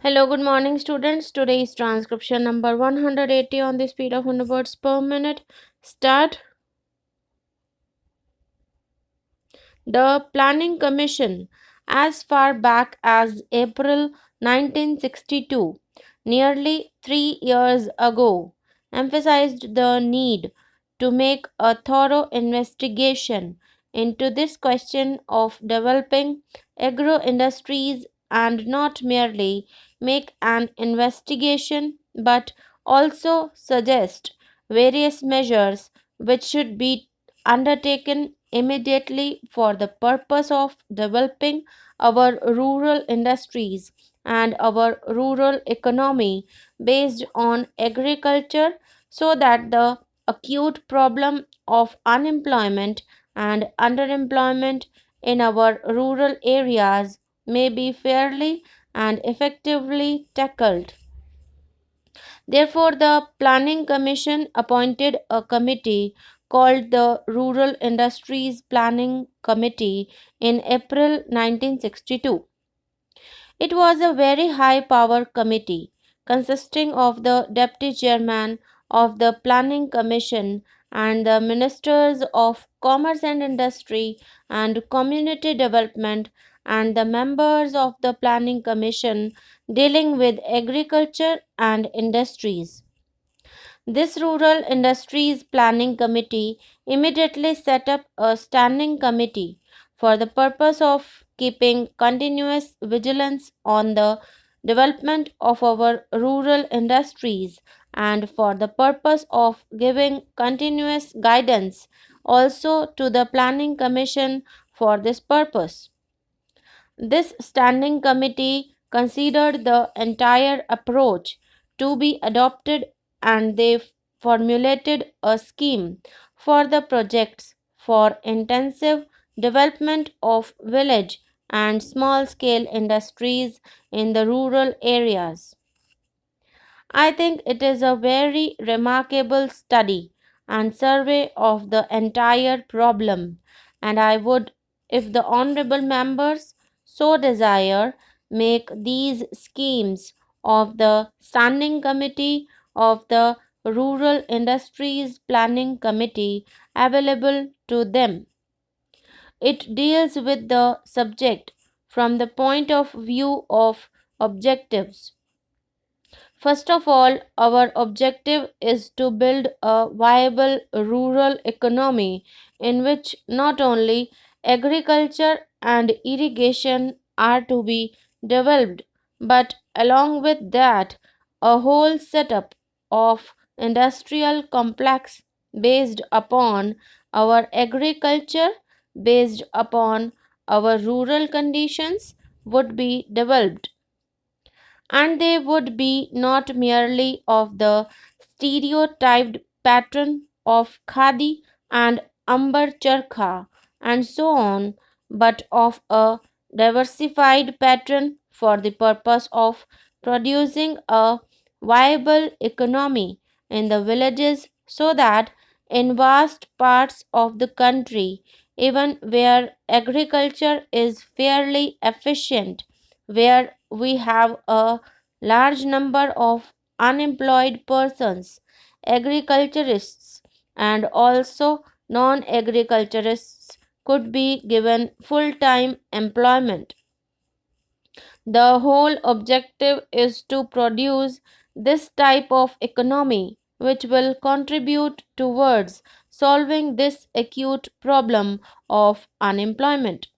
Hello, good morning, students. Today is transcription number 180 on the speed of 100 words per minute. Start. The Planning Commission, as far back as April 1962, nearly 3 years ago, emphasized the need to make a thorough investigation into this question of developing agro industries and not merely make an investigation but also suggest various measures which should be undertaken immediately for the purpose of developing our rural industries and our rural economy based on agriculture so that the acute problem of unemployment and underemployment in our rural areas may be fairly and effectively tackled. Therefore, the Planning Commission appointed a committee called the Rural Industries Planning Committee in April 1962. It was a very high power committee consisting of the deputy chairman of the Planning Commission and the ministers of Commerce and Industry and Community Development and the members of the Planning Commission dealing with agriculture and industries. This Rural Industries Planning Committee immediately set up a standing committee for the purpose of keeping continuous vigilance on the development of our rural industries and for the purpose of giving continuous guidance also to the Planning Commission for this purpose. This standing committee considered the entire approach to be adopted and they formulated a scheme for the projects for intensive development of village and small scale industries in the rural areas. I think it is a very remarkable study and survey of the entire problem, and I would, if the honorable members so desire, make these schemes of the Standing Committee of the Rural Industries Planning Committee available to them. It deals with the subject from the point of view of objectives. First of all, our objective is to build a viable rural economy in which not only agriculture and irrigation are to be developed, but along with that, a whole setup of industrial complex based upon our agriculture, based upon our rural conditions, would be developed, and they would be not merely of the stereotyped pattern of khadi and amber charkha and so on, but of a diversified pattern for the purpose of producing a viable economy in the villages so that in vast parts of the country, even where agriculture is fairly efficient, where we have a large number of unemployed persons, agriculturists, and also non agriculturists could be given full time employment. The whole objective is to produce this type of economy which will contribute towards solving this acute problem of unemployment.